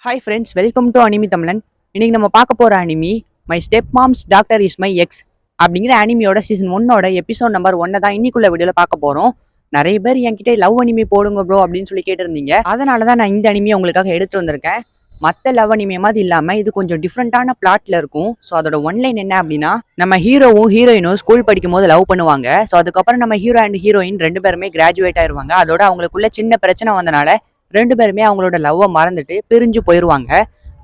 Hi friends, welcome to anime தமிழன். இன்னைக்கு நம்ம பார்க்க போற anime my step moms doctor is my X அப்படிங்கிற அனிமியோட சீசன் 1 எபிசோட் நம்பர் 1 தான் இன்னைக்குள்ள வீடியோல பார்க்க போறோம். நிறைய பேர் என்கிட்ட லவ் அனிமி போடுங்க ப்ரோ அப்படின்னு சொல்லி கேட்டிருந்தீங்க. அதனால தான் நான் இந்த அனிமியை உங்களுக்காக எடுத்து வந்திருக்கேன். மற்ற லவ் அனிமே மாதிரி இல்லாமல் இது கொஞ்சம் டிஃப்ரெண்டான பிளாட்ல இருக்கும். ஸோ அதோட ஒன்லைன் என்ன அப்படின்னா, நம்ம ஹீரோவும் ஹீரோயினும் ஸ்கூல் படிக்கும் போது லவ் பண்ணுவாங்க. ஸோ அதுக்கப்புறம் நம்ம ஹீரோ அண்ட் ஹீரோயின் ரெண்டு பேருமே கிராஜுவேட் ஆயிருவாங்க. அதோட அவங்களுக்குள்ள சின்ன பிரச்சனை வந்தனால ரெண்டு பேருமே அவங்களோட லவ்வை மறந்துட்டு பிரிஞ்சு போயிடுவாங்க.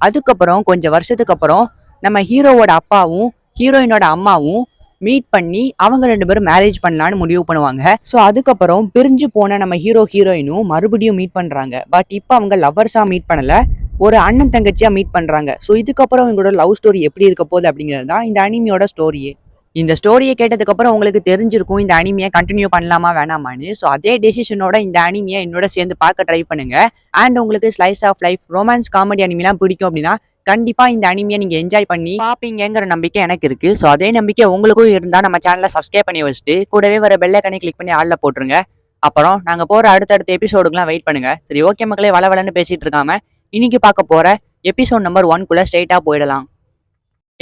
அதுக்கப்புறம் கொஞ்சம் வருஷத்துக்கு அப்புறம் நம்ம ஹீரோவோட அப்பாவும் ஹீரோயினோட அம்மாவும் மீட் பண்ணி அவங்க ரெண்டு பேரும் மேரேஜ் பண்ணலான்னு முடிவு பண்ணுவாங்க. ஸோ அதுக்கப்புறம் பிரிஞ்சு போன நம்ம ஹீரோ ஹீரோயினும் மறுபடியும் மீட் பண்றாங்க. பட் இப்போ அவங்க லவ்வர்ஸா மீட் பண்ணல, ஒரு அண்ணன் தங்கச்சியா மீட் பண்றாங்க. ஸோ இதுக்கப்புறம் இவங்களோட லவ் ஸ்டோரி எப்படி இருக்க போகுது அப்படிங்கிறது தான் இந்த அனிமியோட ஸ்டோரியே. இந்த ஸ்டோரியை கேட்டதுக்கு அப்புறம் உங்களுக்கு தெரிஞ்சிருக்கும் இந்த அனிமியை கண்டினியூ பண்ணலாமா வேணாமான்னு. ஸோ அதே டெசிஷனோட இந்த அனிமியை என்னோட சேர்ந்து பார்க்க ட்ரை பண்ணுங்க. அண்ட் உங்களுக்கு slice of life romance comedy அனிமிலாம் பிடிக்கும் அப்படின்னா கண்டிப்பா இந்த அனிமியை நீங்க என்ஜாய் பண்ணி பாப்பீங்கிற நம்பிக்கை எனக்கு இருக்கு. ஸோ அதே நம்பிக்கை உங்களுக்கும் இருந்தா நம்ம சேனலை சப்ஸ்கிரைப் பண்ணி வச்சுட்டு கூடவே வர பெல் ஐகானை கிளிக் பண்ணி ஆள்ல போட்டுருங்க. அப்புறம் நாங்க போற அடுத்தடுத்த எபிசோடுக்குலாம் வெயிட் பண்ணுங்க. சரி, ஓகே மக்களே, வளவலன்னு பேசிட்டு இருக்காம இன்னைக்கு பார்க்க போற எபிசோட் நம்பர் 1 ஸ்ட்ரெயிட்டா போயிடலாம்.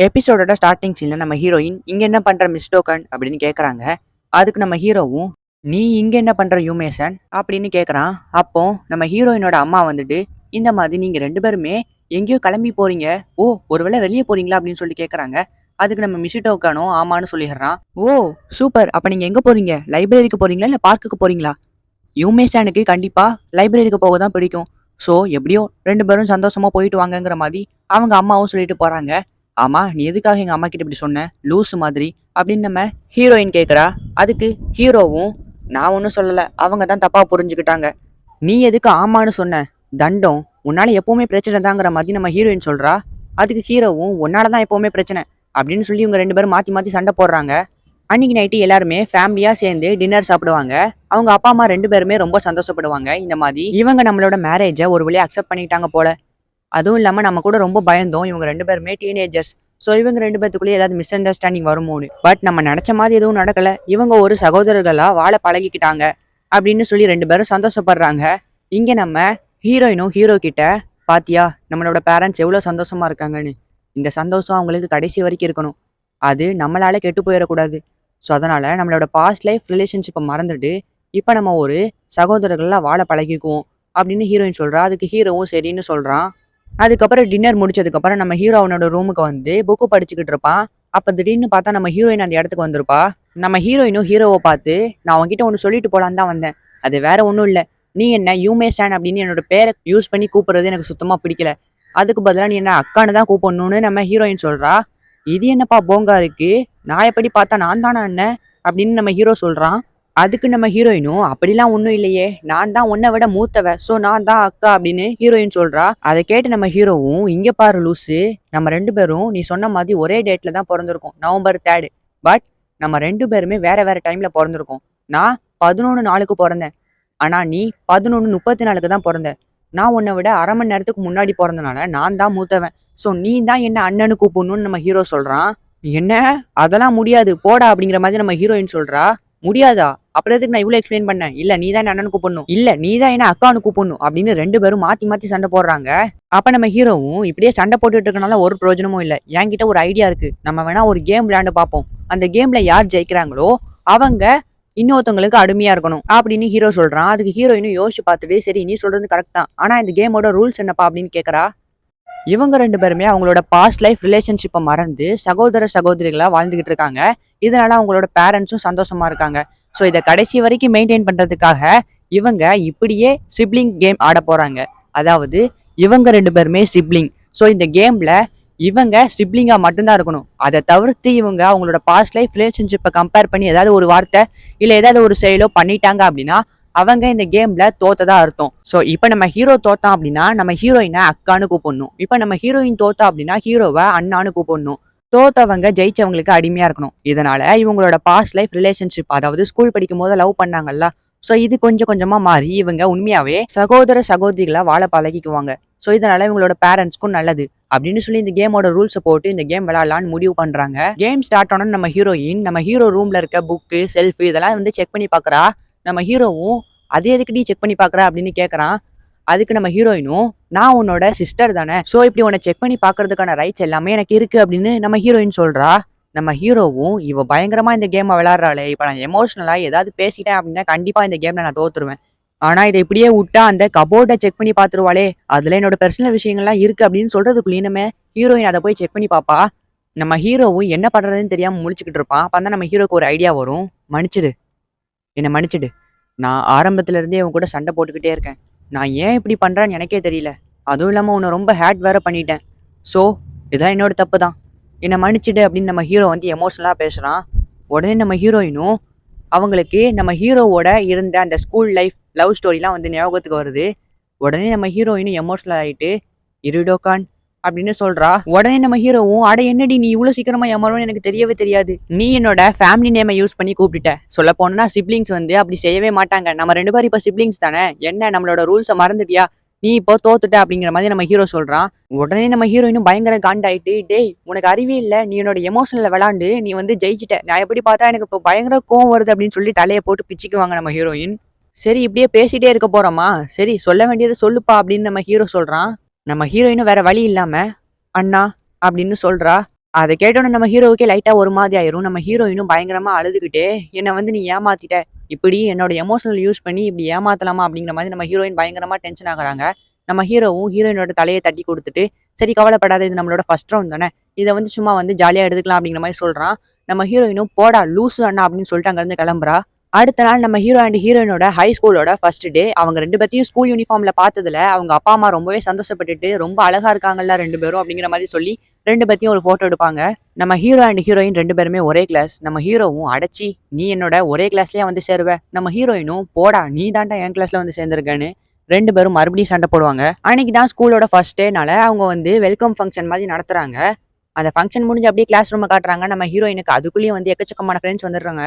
எபிசோடோட ஸ்டார்டிங் சீன்ல நம்ம ஹீரோயின் இங்க என்ன பண்ற மிஸ்டோக்கன் அப்படின்னு கேக்குறாங்க. அதுக்கு நம்ம ஹீரோவும் நீ இங்க என்ன பண்ற யூமேசன் அப்படின்னு கேக்குறான். அப்போ நம்ம ஹீரோயினோட அம்மா வந்துட்டு இந்த மாதிரி நீங்க ரெண்டு பேருமே எங்கேயோ கிளம்பி போறீங்க, ஓ ஒருவேளை வெளியே போறீங்களா அப்படின்னு சொல்லி கேக்குறாங்க. அதுக்கு நம்ம மிஷிட்டோக்கானும் ஆமான்னு சொல்லிடுறான். ஓ சூப்பர், அப்ப நீங்க எங்க போறீங்க, லைப்ரரிக்கு போறீங்களா இல்ல பார்க்குக்கு போறீங்களா? யூமேசனுக்கு கண்டிப்பா லைப்ரரிக்கு போக தான் பிடிக்கும். ஸோ எப்படியோ ரெண்டு பேரும் சந்தோஷமா போயிட்டு வாங்கங்கிற மாதிரி அவங்க அம்மாவும் சொல்லிட்டு போறாங்க. ஆமா, நீ எதுக்காக எங்க அம்மா கிட்ட இப்படி சொன்ன லூசு மாதிரி அப்படின்னு நம்ம ஹீரோயின் கேக்குறா. அதுக்கு ஹீரோவும் நான் ஒன்றும் சொல்லல, அவங்க தான் தப்பா புரிஞ்சுக்கிட்டாங்க. நீ எதுக்கு ஆமான்னு சொன்ன, தண்டம் உன்னால எப்பவுமே பிரச்சனை தாங்கிற மாதிரி நம்ம ஹீரோயின் சொல்றா. அதுக்கு ஹீரோவும் உன்னாலதான் எப்பவுமே பிரச்சனை அப்படின்னு சொல்லி இவங்க ரெண்டு பேரும் மாத்தி மாத்தி சண்டை போடுறாங்க. அன்னைக்கு நைட்டு எல்லாருமே ஃபேமிலியா சேர்ந்து டின்னர் சாப்பிடுவாங்க. அவங்க அப்பா அம்மா ரெண்டு பேருமே ரொம்ப சந்தோஷப்படுவாங்க. இந்த மாதிரி இவங்க நம்மளோட மேரேஜை ஒரு வழியா அக்செப்ட் பண்ணிட்டாங்க போல. அதுவும் இல்லாம நம்ம கூட ரொம்ப பயந்தோம், இவங்க ரெண்டு பேருமே டீனேஜர்ஸ். ஸோ இவங்க ரெண்டு பேத்துக்குள்ளேயே ஏதாவது மிஸ் அண்டர்ஸ்டாண்டிங் வருமோன்னு. பட் நம்ம நினைச்ச மாதிரி எதுவும் நடக்கல, இவங்க ஒரு சகோதரர்களா வாழ பழகிக்கிட்டாங்க அப்படின்னு சொல்லி ரெண்டு பேரும் சந்தோஷப்படுறாங்க. இங்க நம்ம ஹீரோயினும் ஹீரோ கிட்ட பாத்தியா நம்மளோட பேரண்ட்ஸ் எவ்வளவு சந்தோஷமா இருக்காங்கன்னு, இந்த சந்தோஷம் அவங்களுக்கு கடைசி வரைக்கும் இருக்கணும், அது நம்மளால கெட்டு போயிடக்கூடாது. ஸோ அதனால நம்மளோட பாஸ்ட் லைஃப் ரிலேஷன்ஷிப்பை மறந்துட்டு இப்போ நம்ம ஒரு சகோதரர்கள்லாம் வாழ பழகிக்குவோம் அப்படின்னு ஹீரோயின் சொல்றா. அதுக்கு ஹீரோவும் சரின்னு சொல்றான். அதுக்கப்புறம் டின்னர் முடிச்சதுக்கப்புறம் நம்ம ஹீரோ அவனோட ரூமுக்கு வந்து புக்கு படிச்சுக்கிட்டு இருப்பான். அப்போ திடீர்னு பார்த்தா நம்ம ஹீரோயின் அந்த இடத்துக்கு வந்திருப்பா. நம்ம ஹீரோயினும் ஹீரோவை பார்த்து நான் அவன்கிட்ட ஒன்று சொல்லிட்டு போலான்னு தான் வந்தேன், அது வேற ஒன்றும் இல்லை, நீ என்ன யூமேசான் அப்படின்னு என்னோட பேரை யூஸ் பண்ணி கூப்பிடுறது எனக்கு சுத்தமா பிடிக்கல, அதுக்கு பதிலாக நீ என்ன அக்கான்னு தான் கூப்பிடணும்னு நம்ம ஹீரோயின் சொல்றா. இது என்னப்பா போங்கா இருக்கு, நான் எப்படி பார்த்தா நான் தானே அண்ணன் அப்படின்னு நம்ம ஹீரோ சொல்றான். அதுக்கு நம்ம ஹீரோயினும் அப்படிலாம் ஒன்றும் இல்லையே, நான் தான் உன்னை விட மூத்தவ, ஸோ நான் தான் அக்கா அப்படின்னு ஹீரோயின் சொல்றா. அதை கேட்டு நம்ம ஹீரோவும் இங்க பாரு லூசு, நம்ம ரெண்டு பேரும் நீ சொன்ன மாதிரி ஒரே டேட்ல தான் பிறந்திருக்கோம், November 3. பட் நம்ம ரெண்டு பேருமே வேற வேற டைம்ல பிறந்திருக்கோம். நான் 11 நாளுக்கு பிறந்தேன், ஆனா நீ 11:34 தான் பிறந்த. நான் உன்னை விட அரை மணி நேரத்துக்கு முன்னாடி பிறந்தனால நான் தான் மூத்தவன், ஸோ நீ தான் என்ன அண்ணனு கூப்பிடணும்னு நம்ம ஹீரோ சொல்றான். என்ன, அதெல்லாம் முடியாது போடா அப்படிங்கிற மாதிரி நம்ம ஹீரோயின் சொல்றா. முடியாதா, அப்புறம் எதுக்கு நான் இவ்வளவு எக்ஸ்பிளைன் பண்ணேன், இல்ல நீ தான் அண்ணனு கூப்பிடணும், இல்ல நீ தான் என்ன அக்கானு கூப்பிடணும் அப்படின்னு ரெண்டு பேரும் மாத்தி மாத்தி சண்டை போடுறாங்க. அப்ப நம்ம ஹீரோவும் இப்படியே சண்டை போட்டுட்டு இருக்கனால ஒரு பிரயோஜனமும் இல்ல, என்கிட்ட ஒரு ஐடியா இருக்கு, நம்ம வேணா ஒரு கேம் விளையாண்டு பார்ப்போம், அந்த கேம்ல யார் ஜெயிக்கிறாங்களோ அவங்க இன்னொருத்தவங்களுக்கு அடிமையா இருக்கணும் அப்படின்னு ஹீரோ சொல்றான். அதுக்கு ஹீரோயினும் யோசிச்சு பார்த்துட்டு சரி நீ சொல்றது கரெக்ட் தான், ஆனா இந்த கேமோட ரூல்ஸ் என்னப்பா அப்படின்னு கேட்கறா. இவங்க ரெண்டு பேருமே அவங்களோட பாஸ்ட் லைஃப் ரிலேஷன்ஷிப்பை மறந்து சகோதர சகோதரிகளா வாழ்ந்துகிட்டு இருக்காங்க. இதனால அவங்களோட பேரண்ட்ஸும் சந்தோஷமா இருக்காங்க. ஸோ இதை கடைசி வரைக்கும் மெயின்டைன் பண்றதுக்காக இவங்க இப்படியே சிப்ளிங் கேம் ஆட போறாங்க. அதாவது இவங்க ரெண்டு பேருமே சிப்ளிங். ஸோ இந்த கேம்ல இவங்க சிப்ளிங்கா மட்டும்தான் இருக்கணும். அதை தவிர்த்து இவங்க அவங்களோட பாஸ்ட் லைஃப் ரிலேஷன்ஷிப்பை கம்பேர் பண்ணி ஏதாவது ஒரு வார்த்தை இல்லை ஏதாவது ஒரு செயலோ பண்ணிட்டாங்க அப்படின்னா அவங்க இந்த கேம்ல தோத்ததா அர்த்தம். ஸோ இப்போ நம்ம ஹீரோ தோத்தான் அப்படின்னா நம்ம ஹீரோயினை அக்கான்னு கூப்பிடணும், இப்போ நம்ம ஹீரோயின் தோத்தா அப்படின்னா ஹீரோவை அண்ணான்னு கூப்பிடணும். தோத்தவங்க ஜெயிச்சவங்களுக்கு அடிமையா இருக்கணும். இதனால இவங்களோட பாஸ்ட் லைஃப் ரிலேஷன்ஷிப், அதாவது ஸ்கூல் படிக்கும் போது லவ் பண்ணாங்கல்ல, ஸோ இது கொஞ்சம் கொஞ்சமா மாறி இவங்க உண்மையாவே சகோதர சகோதரிகளா வாழ பழகிக்குவாங்க. ஸோ இதனால இவங்களோட பேரண்ட்ஸ்க்கும் நல்லது அப்படின்னு சொல்லி இந்த கேமோட ரூல்ஸை போட்டு இந்த கேம் விளையாடலான்னு முடிவு பண்றாங்க. கேம் ஸ்டார்ட் ஆனோன்னு நம்ம ஹீரோயின் நம்ம ஹீரோ ரூம்ல இருக்க புக்கு செல்ஃப் இதெல்லாம் வந்து செக் பண்ணி பாக்குறா. நம்ம ஹீரோவும் அதே எதுக்கிட்டே செக் பண்ணி பாக்குறா அப்படின்னு கேட்கறான். அதுக்கு நம்ம ஹீரோயினும், நான் உன்னோட சிஸ்டர் தானே, ஸோ இப்படி உன்னை செக் பண்ணி பார்க்கறதுக்கான ரைட்ஸ் எல்லாமே எனக்கு இருக்கு அப்படின்னு நம்ம ஹீரோயின் சொல்றா. நம்ம ஹீரோவும், இவ பயங்கரமா இந்த கேமை விளையாடுறாளே, இப்ப நான் எமோஷனலா ஏதாவது பேசிட்டேன் அப்படின்னா கண்டிப்பா இந்த கேம்ல நான் தோத்துருவேன். ஆனா இதை இப்படியே விட்டா அந்த கபோர்டை செக் பண்ணி பார்த்துருவாளே, அதுல என்னோட பர்சனல் விஷயங்கள்லாம் இருக்கு அப்படின்னு சொல்றதுக்குள்ள இனிமே ஹீரோயின் அதை போய் செக் பண்ணி பாப்பா. நம்ம ஹீரோவும் என்ன பண்றதுன்னு தெரியாம முழிச்சுக்கிட்டு இருப்பான். அப்ப நம்ம ஹீரோக்கு ஒரு ஐடியா வரும். மன்னிச்சிடு, என்ன மன்னிச்சிடு. நான் ஆரம்பத்துல இருந்தே உன் கூட சண்டை போட்டுக்கிட்டே இருக்கேன். நான் ஏன் இப்படி பண்றேன்னு எனக்கே தெரியல. அதுவும் இல்லாம உன்னை ரொம்ப ஹேட் வேற பண்ணிட்டேன். ஸோ இதான் என்னோட தப்பு தான். என்ன மன்னிச்சிடு அப்படின்னு நம்ம ஹீரோ வந்து எமோஷனலா பேசுறான். உடனே நம்ம ஹீரோயினும், அவங்களுக்கு நம்ம ஹீரோவோட இருந்த அந்த ஸ்கூல் லைஃப் லவ் ஸ்டோரிலாம் வந்து ஞாபகத்துக்கு வருது. உடனே நம்ம ஹீரோயினும் எமோஷனல் ஆயிட்டு, இருடோகான் அப்படின்னு சொல்றா. உடனே நம்ம ஹீரோவும், அட என்னடி நீ இவ்வளவு சீக்கிரமா ஏமாறுவேன்னு எனக்கு தெரியவே தெரியாது. நீ என்னோட ஃபேமிலி நேமை யூஸ் பண்ணி கூப்பிட்டுட்ட. சொல்ல போனா சிப்ளிங்ஸ் வந்து அப்படி செய்யவே மாட்டாங்க. நம்ம 2 பேரும் இப்ப சிப்ளிங்ஸ் தானே, என்ன நம்மளோட ரூல்ஸை மறந்துட்டியா, நீ இப்போ தோத்துட்ட அப்படிங்கிற மாதிரி நம்ம ஹீரோ சொல்றான். உடனே நம்ம ஹீரோயினும் பயங்கர காண்டாயிட்டு, டேய் உனக்கு அறிவே இல்ல, நீ என்னோட எமோஷனல்ல விளாண்டு நீ வந்து ஜெயிச்சிட்ட, நான் எப்படி பார்த்தா எனக்கு இப்போ பயங்கர கோவம் வருது அப்படின்னு சொல்லி தலையை போட்டு பிச்சுக்குவாங்க நம்ம ஹீரோயின். சரி இப்படியே பேசிட்டே இருக்க போறோமா, சரி சொல்ல வேண்டியதை சொல்லுப்பா அப்படின்னு நம்ம ஹீரோ சொல்றான். நம்ம ஹீரோயினும் வேற வழி இல்லாம, அண்ணா அப்படின்னு சொல்றா. அதை கேட்டோன்னு நம்ம ஹீரோவுக்கே லைட்டா ஒரு மாதிரி ஆயிரும். நம்ம ஹீரோயினும் பயங்கரமா அழுதுகிட்டே, என்னை வந்து நீ ஏமாத்திட்ட, இப்படி என்னோட எமோஷனல் யூஸ் பண்ணி இப்படி ஏமாத்தலாமா அப்படிங்கிற மாதிரி நம்ம ஹீரோயின் பயங்கரமா டென்ஷன் ஆகுறாங்க. நம்ம ஹீரோவும் ஹீரோயினோட தலையை தட்டி கொடுத்துட்டு, சரி கவலைப்படாத, இது நம்மளோட ஃபர்ஸ்ட் ரவுண்ட் தானே, இதை வந்து சும்மா வந்து ஜாலியா எடுத்துக்கலாம் அப்படிங்கிற மாதிரி சொல்றான். நம்ம ஹீரோயினும், போடா லூசு அண்ணா அப்படின்னு சொல்லிட்டு அங்கிருந்து கிளம்புறா. அடுத்த நாள் நம்ம ஹீரோ அண்ட் ஹீரோயினோட ஹை ஸ்கூலோட ஃபர்ஸ்ட் டே. அவங்க 2 பேத்தையும் ஸ்கூல் யூனிஃபார்ம்ல பார்த்ததுல அவங்க அப்பா அம்மா ரொம்பவே சந்தோஷப்பட்டுட்டு, ரொம்ப அழகா இருக்காங்கல்ல 2 பேரும் அப்படிங்கிற மாதிரி சொல்லி 2 பேத்தையும் ஒரு போட்டோ எடுப்பாங்க. நம்ம ஹீரோ அண்ட் ஹீரோயின் 2 பேருமே ஒரே கிளாஸ். நம்ம ஹீரோவும், அடச்சி நீ என்னோட ஒரே கிளாஸ்லயே வந்து சேருவ. நம்ம ஹீரோயினும், போடா நீ தாண்டா என் கிளாஸ்ல வந்து சேர்ந்திருக்கேன்னு 2 பேரும் மறுபடியும் சண்டை போடுவாங்க. அன்னைக்கு தான் ஸ்கூலோட ஃபர்ஸ்ட் டேனால அவங்க வந்து வெல்கம் ஃபங்க்ஷன் மாதிரி நடத்துறாங்க. அந்த ஃபங்க்ஷன் முடிஞ்சு அப்படியே கிளாஸ் ரூமை காட்டுறாங்க. நம்ம ஹீரோயினுக்கு அதுக்குள்ளேயும் வந்து எக்கச்சக்கமான ஃப்ரெண்ட்ஸ் வந்துடுறாங்க.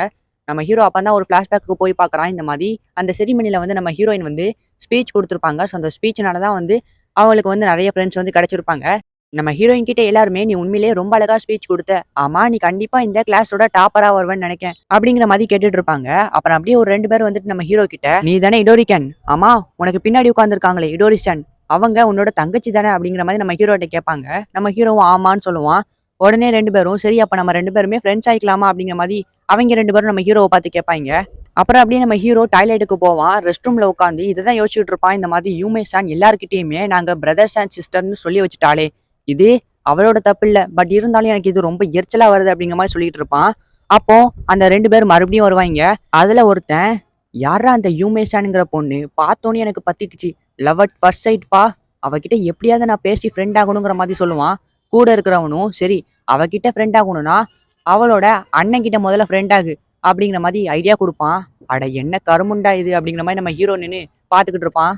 நம்ம ஹீரோ அப்பதான் ஒரு ஃபிளாஷ்பேக்கு போய் பார்க்குறான். இந்த மாதிரி அந்த செரிமனில வந்து நம்ம ஹீரோயின் வந்து ஸ்பீச் கொடுத்துருப்பாங்க. ஸோ அந்த ஸ்பீச்னால தான் வந்து அவங்களுக்கு வந்து நிறைய ஃப்ரெண்ட்ஸ் வந்து கிடைச்சிருப்பாங்க. நம்ம ஹீரோயின் கிட்ட எல்லாருமே, நீ உண்மையிலேயே ரொம்ப அழகா ஸ்பீச் கொடுத்த, ஆமா நீ கண்டிப்பா இந்த கிளாஸோட டாப்பரா வருவேன்னு நினைக்கேன் அப்படிங்கிற மாதிரி கேட்டுட்டு இருப்பாங்க. அப்புறம் அப்படியே ஒரு 2 பேர் வந்துட்டு நம்ம ஹீரோ கிட்ட, நீ தானே இடோரிக்கன், ஆமா உனக்கு பின்னாடி உட்காந்துருக்காங்களே இடோரிசன், அவங்க உன்னோட தங்கச்சி தானே அப்படிங்கிற மாதிரி நம்ம ஹீரோட்ட கேட்பாங்க. நம்ம ஹீரோவும் ஆமான்னு சொல்லுவான். உடனே 2 பேரும், சரி அப்ப நம்ம 2 பேருமே ஃப்ரெண்ட்ஸ் ஆயிக்கலாமா அப்படிங்கிற மாதிரி அவங்க 2 பேரும் நம்ம ஹீரோவை பார்த்து கேட்பாங்க. அப்புறம் அப்படியே நம்ம ஹீரோ டாய்லெட்டுக்கு போவான். ரெஸ்ட் ரூம்ல உட்காந்து இதுதான் யோசிச்சுட்டு இருப்பான். இந்த மாதிரி யூமேசான் எல்லார்கிட்டயுமே நாங்க பிரதர்ஸ் அண்ட் சிஸ்டர்னு சொல்லி வச்சுட்டாலே, இது அவளோட தப்பு இல்ல, பட் இருந்தாலும் எனக்கு இது ரொம்ப எரிச்சலா வருது அப்படிங்கிற மாதிரி சொல்லிட்டு இருப்பான். அப்போ அந்த 2 பேர் மறுபடியும் வருவாங்க. அதுல ஒருத்தன், யாரா அந்த யூமேசானுங்கிற பொண்ணு, பார்த்தோன்னே எனக்கு பத்திக்குச்சு, லவ் அட் ஃபர்ஸ்ட் சைட் பா, அவகிட்ட எப்படியாவது நான் பேசி ஃப்ரெண்ட் ஆகணுங்கிற மாதிரி சொல்லுவான். கூட இருக்கிறவனும், சரி அவகிட்ட ஃப்ரெண்ட் ஆகணும்னா அவளோட அண்ணன் கிட்ட முதல்ல ஃப்ரெண்ட் ஆகு அப்படிங்கிற மாதிரி ஐடியா கொடுப்பான். அட என்ன கருமுண்டா இது அப்படிங்கிற மாதிரி நம்ம ஹீரோ நின்று பார்த்துக்கிட்டு இருப்பான்.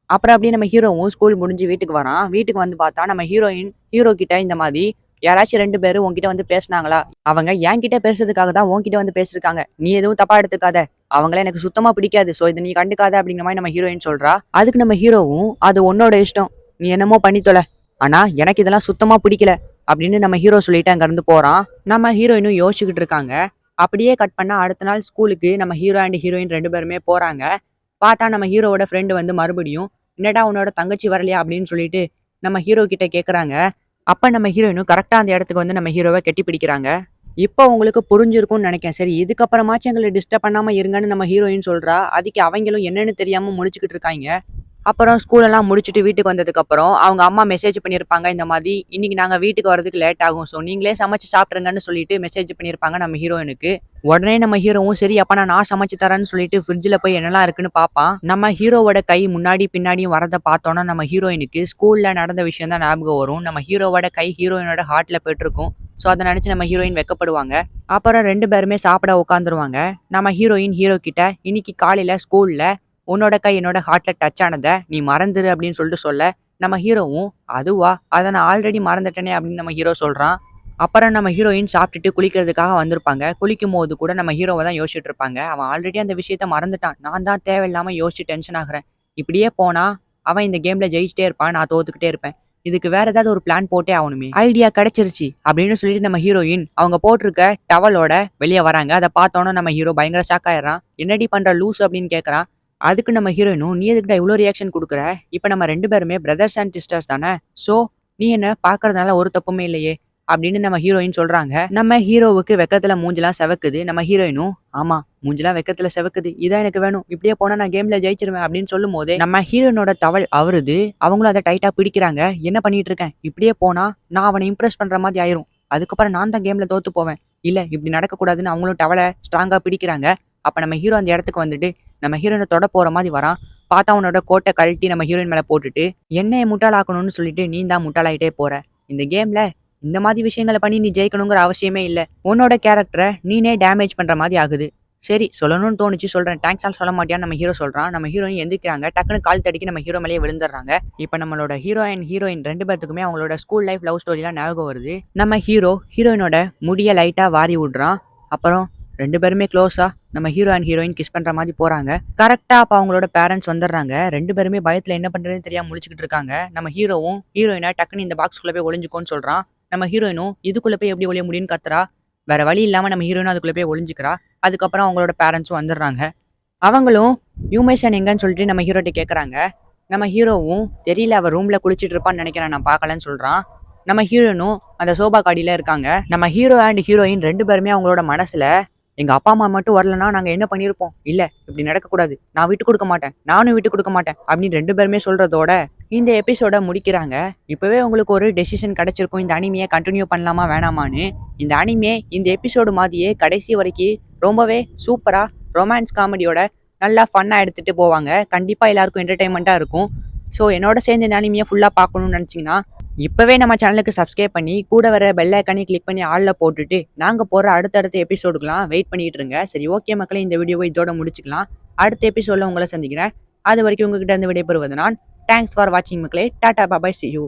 அப்புறம் அப்படியே நம்ம ஹீரோவும் ஸ்கூல் முடிஞ்சு வீட்டுக்கு வரான். வீட்டுக்கு வந்து பார்த்தா நம்ம ஹீரோயின் ஹீரோ கிட்ட, இந்த மாதிரி யாராச்சும் 2 பேரும் உன்கிட்ட வந்து பேசினாங்களா, அவங்க என்கிட்ட பேசுறதுக்காக தான் உன்கிட்ட வந்து பேசிருக்காங்க, நீ எதுவும் தப்பா எடுத்துக்காத, அவங்கள எனக்கு சுத்தமா பிடிக்காது, ஸோ இதை நீ கண்டுக்காத அப்படிங்கிற மாதிரி நம்ம ஹீரோயின் சொல்றா. அதுக்கு நம்ம ஹீரோவும், அது உன்னோட இஷ்டம், நீ என்னமோ பண்ணித்தொலை, ஆனா எனக்கு இதெல்லாம் சுத்தமா பிடிக்கல அப்படின்னு நம்ம ஹீரோ சொல்லிட்டு அங்க இருந்து போறான். நம்ம ஹீரோயினும் யோசிச்சுக்கிட்டு இருக்காங்க. அப்படியே கட் பண்ணா அடுத்த நாள் ஸ்கூலுக்கு நம்ம ஹீரோ அண்ட் ஹீரோயின் 2 பேருமே போறாங்க. பார்த்தா நம்ம ஹீரோவோட ஃப்ரெண்டு வந்து மறுபடியும், என்னடா உன்னோட தங்கச்சி வரலையா அப்படின்னு சொல்லிட்டு நம்ம ஹீரோ கிட்ட கேக்குறாங்க. அப்ப நம்ம ஹீரோயினும் கரெக்டா அந்த இடத்துக்கு வந்து நம்ம ஹீரோவை கட்டி பிடிக்கிறாங்க. இப்போ உங்களுக்கு புரிஞ்சிருக்கும்னு நினைக்கிறேன். சரி இதுக்கப்புறமாச்சும் எங்களை டிஸ்டர்ப் பண்ணாம இருங்கன்னு நம்ம ஹீரோயின் சொல்றா. அதுக்கு அவங்களும் என்னன்னு தெரியாம முழிச்சுக்கிட்டு இருக்காங்க. அப்புறம் ஸ்கூலெல்லாம் முடிச்சுட்டு வீட்டுக்கு வந்ததுக்கப்புறம் அவங்க அம்மா மெசேஜ் பண்ணியிருப்பாங்க. இந்த மாதிரி இன்னைக்கு நாங்கள் வீட்டுக்கு வரதுக்கு லேட் ஆகும், ஸோ நீங்களே சமைச்சு சாப்பிட்ருங்கன்னு சொல்லிட்டு மெசேஜ் பண்ணியிருப்பாங்க நம்ம ஹீரோயினுக்கு. உடனே நம்ம ஹீரோவும், சரி அப்போ நான் சமைச்சு தரேன்னு சொல்லிட்டு ஃப்ரிட்ஜில் போய் என்னெல்லாம் இருக்குன்னு பார்ப்பான். நம்ம ஹீரோவோட கை முன்னாடி பின்னாடியும் வரதை பார்த்தோன்னா நம்ம ஹீரோயினுக்கு ஸ்கூலில் நடந்த விஷயம் தான் ஞாபகம் வரும். நம்ம ஹீரோவோட கை ஹீரோயினோட ஹார்ட்டில் போயிட்டுருக்கும். ஸோ அதை நினச்சி நம்ம ஹீரோயின் வெக்கப்படுவாங்க. அப்புறம் 2 பேருமே சாப்பிட உட்காந்துருவாங்க. நம்ம ஹீரோயின் ஹீரோ கிட்ட, இன்னைக்கு காலையில் ஸ்கூலில் உன்னோட கை என்னோட ஹார்ட்ல டச் ஆனதை நீ மறந்துரு அப்படின்னு சொல்லிட்டு சொல்ல, நம்ம ஹீரோவும், அதுவா, அதை நான் ஆல்ரெடி மறந்துட்டேனே அப்படின்னு நம்ம ஹீரோ சொல்றான். அப்புறம் நம்ம ஹீரோயின் சாப்பிட்டுட்டு குளிக்கிறதுக்காக வந்திருப்பாங்க. குளிக்கும் போது கூட நம்ம ஹீரோவை தான் யோசிச்சுட்டு இருப்பாங்க. அவன் ஆல்ரெடி அந்த விஷயத்த மறந்துட்டான், நான் தான் தேவையில்லாம யோசிச்சு டென்ஷன் ஆகுறேன், இப்படியே போனா அவன் இந்த கேம்ல ஜெயிச்சிட்டே இருப்பான், நான் தோத்துக்கிட்டே இருப்பேன், இதுக்கு வேற ஏதாவது ஒரு பிளான் போட்டே ஆகணுமே, ஐடியா கிடைச்சிருச்சு அப்படின்னு சொல்லிட்டு நம்ம ஹீரோயின் அவங்க போட்டிருக்க டவலோட வெளியே வராங்க. அதை பார்த்தோன்னா நம்ம ஹீரோ பயங்கர ஷாக் ஆயிடுறான். என்னடி பண்ற லூஸ் அப்படின்னு கேட்கறான். அதுக்கு நம்ம ஹீரோயினும், "நீ எதுக்குடா இவ்ளோ ரியாக்ஷன் குடுக்குற? இப்ப நம்ம 2 பேருமே பிரதர்ஸ் அண்ட் சிஸ்டர்ஸ் தானே! ஸோ, நீ என்ன பார்க்கறதுனால ஒரு தப்புமே இல்லையே!" அப்படின்னு நம்ம ஹீரோயின் சொல்றாங்க. நம்ம ஹீரோவுக்கு வெக்கத்துல மூஞ்சிலாம் செவக்குது. நம்ம ஹீரோயினும், "ஆமா, மூஞ்சிலாம் வெக்கத்துல செவக்குது. இதான் எனக்கு வேணும். இப்படியே போனா நான் கேம்ல ஜெயிச்சுருவேன்." அப்படின்னு சொல்லும்போதே, நம்ம ஹீரோயினோட டவல் அவுருது. அவங்களும் அத டைட்டா பிடிக்கிறாங்க. "என்ன பண்ணிட்டு இருக்க? இப்படியே போனா நான் அவன இம்ப்ரெஸ் பண்ற மாதிரி ஆயிரும். அதுக்கப்புறம் நான் தான் கேம்ல தோத்து போவேன். இல்ல, இப்படி நடக்கக்கூடாதுன்னு." அவங்களும் டவல ஸ்ட்ராங்கா பிடிக்கிறாங்க. அப்ப நம்ம ஹீரோ அந்த இடத்துக்கு வந்துட்டு, நம்ம ஹீரோயின தொட போற மாரி வரான். பார்த்தா அவனோட கோட்ட கழட்டி நம்ம ஹீரோயின் மேல போட்டுட்டு, "என்னைய முட்டாளாக்கணும்னு சொல்லிட்டு நீ தான் முட்டாளாயிட்டே போற. இந்த கேம்ல இந்த மாரி விஷயங்கள பண்ணி நீ ஜெயிக்கணுங்கிற அவசியமே இல்ல. உன்னோட கேரக்டர நீனே டேமேஜ் பண்ற மாரி ஆகுது. சரி, சொல்லணும்னு தோணுச்சு சொல்றேன். தேங்க்ஸ்லாம் சொல்ல மாட்டியான்னு?" நம்ம ஹீரோ சொல்றான். நம்ம ஹீரோயின் எந்திரிக்கிறாங்க. டக்குனு கால் தட்டிக்கு நம்ம ஹீரோ மேலயே விழுந்துர்றாங்க. இப்ப நம்மளோட ஹீரோ அண்ட் ஹீரோயின் 2 பேத்துக்குமே அவங்களோட ஸ்கூல் லைஃப் லவ் ஸ்டோரிலாம் ஞாபகம் வருது. நம்ம ஹீரோ ஹீரோயினோட முடிய லைட்டா வாரி விடுறான். அப்புறம் 2 பேருமே க்ளோஸா நம்ம ஹீரோ அண்ட் ஹீரோயின் கிஸ் பண்ற மாரி போறாங்க. கரெக்ட்டா அப்ப அவங்களோட பேரண்ட்ஸ் வந்துர்றாங்க. 2 பேருமே பயத்துல என்ன பண்றதுன்னு தெரியாம முழிச்சுக்கிட்டு இருக்காங்க. நம்ம ஹீரோவும் ஹீரோயின டக்குனு இந்த பாக்ஸ்க்குள்ள போய் ஒளிஞ்சுக்கோன்னு சொல்றான். நம்ம ஹீரோயினும் இதுக்குள்ள போய் எப்படி ஒளிய முடியும்னு கத்துறா. வேற வழி இல்லாம நம்ம ஹீரோயினும் அதுக்குள்ள போய் ஒளிஞ்சுக்கிறா. அதுக்கப்புறம் அவங்களோட பேரண்ட்ஸும் வந்துர்றாங்க. அவங்களும் யூமேஷன் எங்கன்னு சொல்லிட்டு நம்ம ஹீரோட்ட கேட்கறாங்க. நம்ம ஹீரோவும் தெரியல, அவ ரூம்ல குளிச்சிட்டு இருப்பான்னு நினைக்கிறேன், நான் பார்க்கலன்னு சொல்றான். நம்ம ஹீரோயினும் அந்த சோபாக்கு அடியில இருக்காங்க. நம்ம ஹீரோ அண்ட் ஹீரோயின் 2 பேருமே அவங்களோட மனசுல, எங்க அப்பா அம்மா மட்டும் வரலன்னா நாங்க என்ன பண்ணியிருப்போம்? இல்ல, இப்படி நடக்கக்கூடாது. நான் விட்டு குடுக்க மாட்டேன். நானும் விட்டு குடுக்க மாட்டேன். அப்படின்னு 2 பேருமே சொல்றதோட இந்த எபிசோட முடிக்கிறாங்க. இப்பவே உங்களுக்கு ஒரு டெசிஷன் கிடைச்சிருக்கும். இந்த அனிமிய கன்டின்யூ பண்ணலாமா வேணாமான்னு. இந்த அனிமே இந்த எபிசோடு மாதிரியே கடைசி வரைக்கும் ரொம்பவே சூப்பரா ரொமான்ஸ் காமெடியோட நல்லா ஃபன்னா எடுத்துட்டு போவாங்க. கண்டிப்பா எல்லாருக்கும் என்டர்டெயின்மெண்ட்டா இருக்கும். ஸோ என்னோட சேர்ந்து இந்த அனிமிய ஃபுல்லா பார்க்கணும்னு நினைச்சீங்கன்னா, இப்பவே நம்ம சேனலுக்கு சப்ஸ்கிரைப் பண்ணி, கூட வர பெல் ஐகானையும் கிளிக் பண்ணி ஆல்ல போட்டுட்டு, நாங்க போடுற அடுத்தடுத்த எபிசோடுக்குலாம் வெயிட் பண்ணிட்டு இருங்க. சரி, ஓகே மக்களே, இந்த வீடியோவை இதோட முடிச்சுக்கலாம். அடுத்த எபிசோட்ல உங்கள சந்திக்கிறேன். அது வரைக்கும் உங்ககிட்ட இருந்து விடைபெறுவது நான். தேங்க்ஸ் ஃபார் வாட்சிங் மக்களே. டாடா பாய், see you.